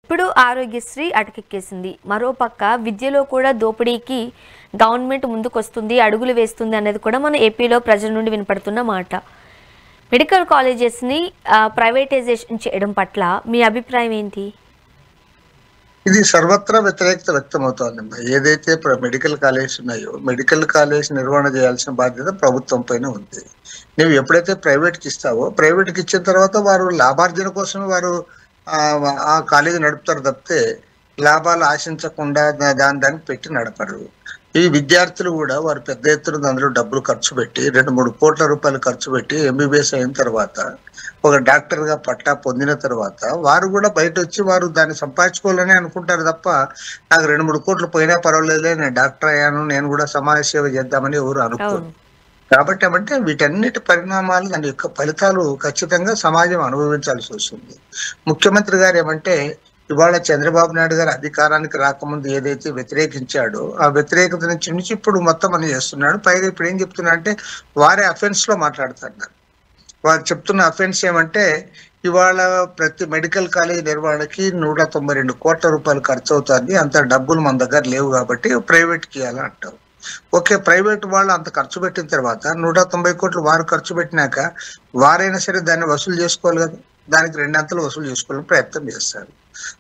ఇప్పుడు ఆరోగ్యశ్రీ అటకెక్కేసింది. మరోపక్క విద్యలో కూడా దోపిడీకి గవర్నమెంట్ ముందుకొస్తుంది, అడుగులు వేస్తుంది అనేది కూడా మన ఏపీలో ప్రజల నుండి వినపడుతున్న మాట. మెడికల్ కాలేజెస్ని ప్రైవేటైజేషన్ చేయడం పట్ల మీ అభిప్రాయం ఏంటి? ఇది సర్వత్రా వ్యతిరేకత వ్యక్తమవుతోందమ్మా. ఏదైతే మెడికల్ కాలేజ్ ఉన్నాయో మెడికల్ కాలేజ్ నిర్వహణ చేయాల్సిన బాధ్యత ప్రభుత్వం పైన ఉంది. నువ్వు ఎప్పుడైతే ప్రైవేట్కి ఇస్తావో ప్రైవేట్కి ఇచ్చిన తర్వాత వారు లాభార్జన కోసం వారు ఆ కాలేజీ నడుపుతారు తప్పితే లాభాలు ఆశించకుండా దానికి పెట్టి నడపరు. ఈ విద్యార్థులు కూడా వారు పెద్ద ఎత్తున అందులో డబ్బులు ఖర్చు పెట్టి 2-3 కోట్ల రూపాయలు ఖర్చు పెట్టి ఎంబీబీఎస్ అయిన తర్వాత ఒక డాక్టర్ గా పట్టా పొందిన తర్వాత వారు కూడా బయట వచ్చి వారు దాన్ని సంపాదించుకోవాలని అనుకుంటారు తప్ప నాకు 2-3 కోట్లు పోయినా పర్వాలేదులే, నేను డాక్టర్ అయ్యాను, నేను కూడా సమాజ సేవ చేద్దామని ఎవరు అనుకోరు. కాబట్టి అంటే వీటన్నిటి పరిణామాలు దాని యొక్క ఫలితాలు ఖచ్చితంగా సమాజం అనుభవించాల్సి వస్తుంది. ముఖ్యమంత్రి గారు ఏమంటే ఇవాళ చంద్రబాబు నాయుడు గారు అధికారానికి రాకముందు ఏదైతే వ్యతిరేకించాడో ఆ వ్యతిరేకత నుంచి ఇప్పుడు మొత్తం అని చేస్తున్నాడు. పైగా ఇప్పుడు ఏం చెప్తున్నా అంటే వారే అఫెన్స్ లో మాట్లాడుతున్నారు. వారు చెప్తున్న అఫెన్స్ ఏమంటే ఇవాళ ప్రతి మెడికల్ కాలేజ్ నిర్వహణకి 192 కోట్ల రూపాయలు ఖర్చు అవుతుంది, అంత డబ్బులు మన దగ్గర లేవు కాబట్టి ప్రైవేట్కి ఇవ్వాలని అంటారు. ఓకే, ప్రైవేట్ వాళ్ళు అంత ఖర్చు పెట్టిన తర్వాత 190 కోట్లు వారు ఖర్చు పెట్టినాక వారైనా సరే దాన్ని వసూలు చేసుకోవాలి కదా, దానికి 2 అంతలు వసూలు చేసుకోవాలని ప్రయత్నం చేస్తారు.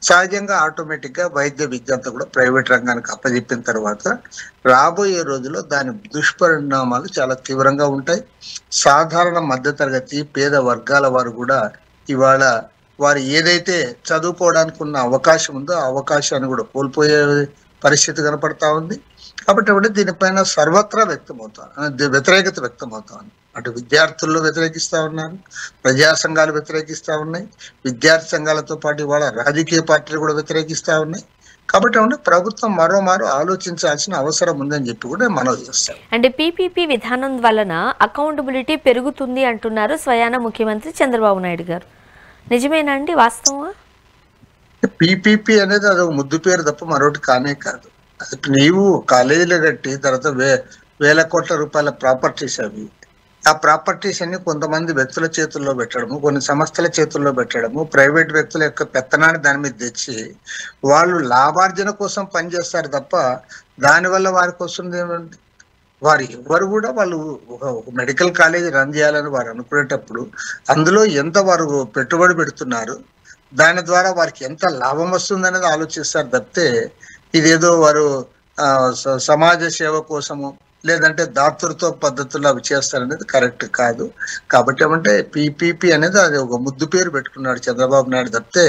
సహజంగా ఆటోమేటిక్ గా వైద్య విద్య అంతా కూడా ప్రైవేట్ రంగానికి అప్పచెప్పిన తర్వాత రాబోయే రోజుల్లో దాని దుష్పరిణామాలు చాలా తీవ్రంగా ఉంటాయి. సాధారణ మధ్యతరగతి పేద వర్గాల వారు కూడా ఇవాళ వారు ఏదైతే చదువుకోవడానికి ఉన్న అవకాశం ఉందో ఆ అవకాశాన్ని కూడా కోల్పోయే పరిస్థితి కనపడతా ఉంది. కాబట్టి దీనిపైన సర్వత్రా వ్యతిరేకత వ్యక్తమవుతా ఉంది. అటు విద్యార్థుల్లో వ్యతిరేకిస్తా ఉన్నారు, ప్రజా సంఘాలు వ్యతిరేకిస్తా ఉన్నాయి, విద్యార్థి సంఘాలతో పాటు ఇవాళ రాజకీయ పార్టీలు కూడా వ్యతిరేకిస్తా ఉన్నాయి. కాబట్టి ప్రభుత్వం మరోమారు ఆలోచించాల్సిన అవసరం ఉందని చెప్పి కూడా మనవి చేస్తాం. అంటే పీపీపీ విధానం వలన అకౌంటబిలిటీ పెరుగుతుంది అంటున్నారు స్వయాన ముఖ్యమంత్రి చంద్రబాబు నాయుడు గారు. నిజమేనా అండి, వాస్తవా? పీపీపీ అనేది అది ఒక ముద్దు పేరు తప్ప మరొకటి కానే కాదు. అది నీవు కాలేజీలు కట్టి తర్వాత వేల కోట్ల రూపాయల ప్రాపర్టీస్ అవి, ఆ ప్రాపర్టీస్ అన్ని కొంతమంది వ్యక్తుల చేతుల్లో పెట్టడము, కొన్ని సంస్థల చేతుల్లో పెట్టడము, ప్రైవేట్ వ్యక్తుల యొక్క పెత్తనాన్ని దాని మీద తెచ్చి వాళ్ళు లాభార్జన కోసం పనిచేస్తారు తప్ప దానివల్ల వారికి వస్తుంది ఏమండి? వారు ఎవరు కూడా వాళ్ళు ఒక మెడికల్ కాలేజీ రన్ చేయాలని వారు అనుకునేటప్పుడు అందులో ఎంత వారు పెట్టుబడి పెడుతున్నారు, దాని ద్వారా వారికి ఎంత లాభం వస్తుంది అనేది ఆలోచిస్తారు తప్పితే ఇదేదో వారు సమాజ సేవ కోసము లేదంటే దాతృత్వ పద్ధతుల్లో అవి చేస్తారనేది కరెక్ట్ కాదు. కాబట్టి ఏమంటే పీపీపీ అనేది అది ఒక ముద్దు పేరు పెట్టుకున్నాడు చంద్రబాబు నాయుడు తప్పితే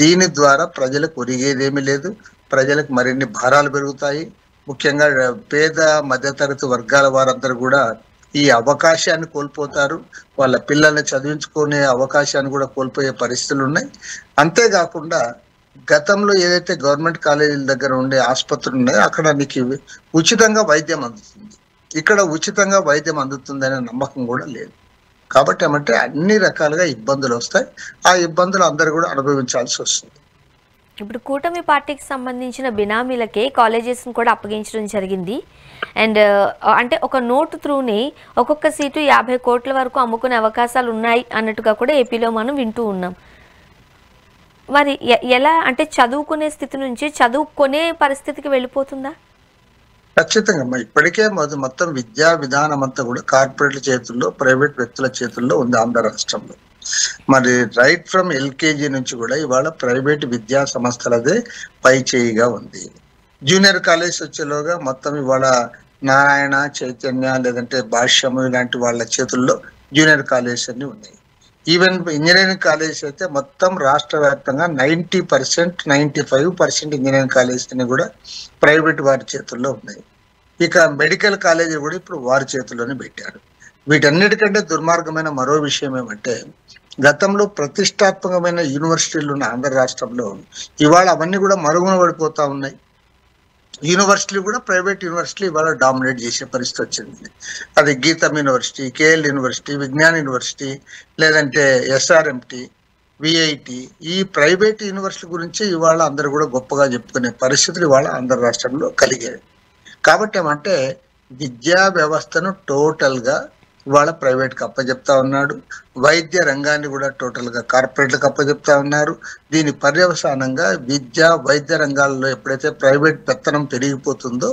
దీని ద్వారా ప్రజలకు ఒరిగేదేమీ లేదు. ప్రజలకు మరిన్ని భారాలు పెరుగుతాయి. ముఖ్యంగా పేద మధ్యతరగతి వర్గాల వారందరూ కూడా ఈ అవకాశాన్ని కోల్పోతారు, వాళ్ళ పిల్లల్ని చదివించుకునే అవకాశాన్ని కూడా కోల్పోయే పరిస్థితులు ఉన్నాయి. అంతేకాకుండా గతంలో ఏదైతే గవర్నమెంట్ కాలేజీల దగ్గర ఉండే ఆసుపత్రులు ఉన్నాయో అక్కడ నీకు ఉచితంగా వైద్యం అందుతుంది, ఇక్కడ ఉచితంగా వైద్యం అందుతుంది అనే నమ్మకం కూడా లేదు. కాబట్టి ఏమంటే అన్ని రకాలుగా ఇబ్బందులు వస్తాయి, ఆ ఇబ్బందులు అందరూ కూడా అనుభవించాల్సి వస్తుంది. ఇప్పుడు కూటమి పార్టీకి సంబంధించిన బినామీలకే కాలేజెస్ని కూడా అప్పగించడం జరిగింది. అండ్ అంటే ఒక నోటు త్రూని ఒక్కొక్క సీటు 50 కోట్ల వరకు అమ్ముకునే అవకాశాలు ఉన్నాయి అన్నట్టుగా కూడా ఏపీలో మనం వింటూ ఉన్నాం. మరి ఎలా అంటే చదువుకునే స్థితి నుంచి చదువుకునే పరిస్థితికి వెళ్ళిపోతుందా? ఖచ్చితంగా ఇప్పటికే మొత్తం విద్యా విధానం అంతా కూడా కార్పొరేట్ల చేతుల్లో ప్రైవేట్ వ్యక్తుల చేతుల్లో ఉంది ఆంధ్ర రాష్ట్రంలో. మరి రైట్ ఫ్రమ్ ఎల్కేజీ నుంచి కూడా ఇవాళ ప్రైవేట్ విద్యా సంస్థలదే పై చేయిగా ఉంది. జూనియర్ కాలేజ్ వచ్చేలోగా మొత్తం ఇవాళ నారాయణ, చైతన్య లేదంటే భాష్యము ఇలాంటి వాళ్ళ చేతుల్లో జూనియర్ కాలేజ్ అన్ని ఉన్నాయి. ఈవెన్ ఇంజనీరింగ్ కాలేజ్ అయితే మొత్తం రాష్ట్ర వ్యాప్తంగా 90%, 95% ఇంజనీరింగ్ కాలేజ్ అన్ని కూడా ప్రైవేట్ వారి చేతుల్లో ఉన్నాయి. ఇక మెడికల్ కాలేజీ కూడా ఇప్పుడు వారి చేతుల్లోనే పెట్టారు. వీటన్నిటికంటే దుర్మార్గమైన మరో విషయం ఏమంటే గతంలో ప్రతిష్టాత్మకమైన యూనివర్సిటీలు ఉన్న ఆంధ్ర రాష్ట్రంలో ఇవాళ అవన్నీ కూడా మరుగున పడిపోతా ఉన్నాయి. యూనివర్సిటీలు కూడా ప్రైవేట్ యూనివర్సిటీలు ఇవాళ డామినేట్ చేసే పరిస్థితి వచ్చింది. అది Gitam university, KL university, Vignan university లేదంటే ఎస్ఆర్ఎంటి, విఐటి, ఈ ప్రైవేట్ యూనివర్సిటీ గురించి ఇవాళ అందరూ కూడా గొప్పగా చెప్పుకునే పరిస్థితులు ఇవాళ ఆంధ్ర రాష్ట్రంలో కలిగాయి. కాబట్టి ఏమంటే విద్యా వ్యవస్థను టోటల్గా ఇవాళ ప్రైవేట్కి అప్పచెప్తా ఉన్నాడు. వైద్య రంగాన్ని కూడా టోటల్గా కార్పొరేట్లకు అప్పచెప్తా ఉన్నారు. దీని పర్యవసానంగా విద్య వైద్య రంగాల్లో ఎప్పుడైతే ప్రైవేట్ పెత్తనం పెరిగిపోతుందో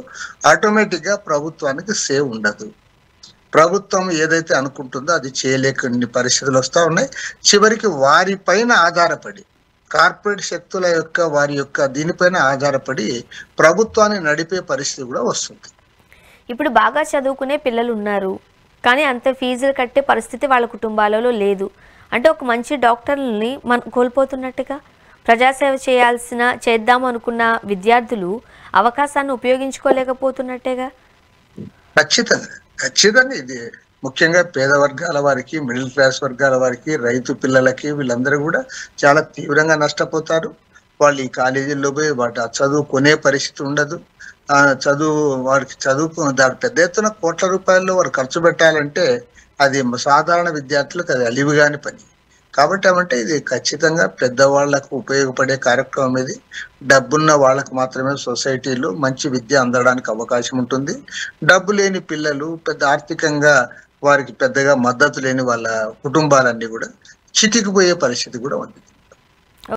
ఆటోమేటిక్గా ప్రభుత్వానికి సేవ్ ఉండదు. ప్రభుత్వం ఏదైతే అనుకుంటుందో అది చేయలేని పరిస్థితులు వస్తూ ఉన్నాయి. చివరికి వారి పైన ఆధారపడి కార్పొరేట్ శక్తుల యొక్క వారి యొక్క దీనిపైన ఆధారపడి ప్రభుత్వాన్ని నడిపే పరిస్థితి కూడా వస్తుంది. ఇప్పుడు బాగా చదువుకునే పిల్లలు ఉన్నారు, కానీ అంత ఫీజులు కట్టే పరిస్థితి వాళ్ళ కుటుంబాలలో లేదు. అంటే ఒక మంచి డాక్టర్ని మనం కోల్పోతున్నట్టుగా. ప్రజాసేవ చేద్దాం అనుకున్న విద్యార్థులు అవకాశాన్ని ఉపయోగించుకోలేకపోతున్నట్టేగా. ఖచ్చితంగా ఇది ముఖ్యంగా పేద వర్గాల వారికి, మిడిల్ క్లాస్ వర్గాల వారికి, రైతు పిల్లలకి వీళ్ళందరూ కూడా చాలా తీవ్రంగా నష్టపోతారు. వాళ్ళు ఈ కాలేజీల్లో పోయి వాటి చదువు కొనే పరిస్థితి ఉండదు. వారికి దాని పెద్ద ఎత్తున కోట్ల రూపాయల్లో వారు ఖర్చు పెట్టాలంటే అది సాధారణ విద్యార్థులకు అది అలివిగాని పని. కాబట్టి ఏమంటే ఇది ఖచ్చితంగా పెద్దవాళ్లకు ఉపయోగపడే కార్యక్రమం. ఇది డబ్బున్న వాళ్ళకు మాత్రమే సొసైటీలో మంచి విద్య అందడానికి అవకాశం ఉంటుంది. డబ్బు లేని పిల్లలు, పెద్ద ఆర్థికంగా వారికి పెద్దగా మద్దతు లేని వాళ్ళ కుటుంబాలన్నీ కూడా చితికిపోయే పరిస్థితి కూడా ఉంది.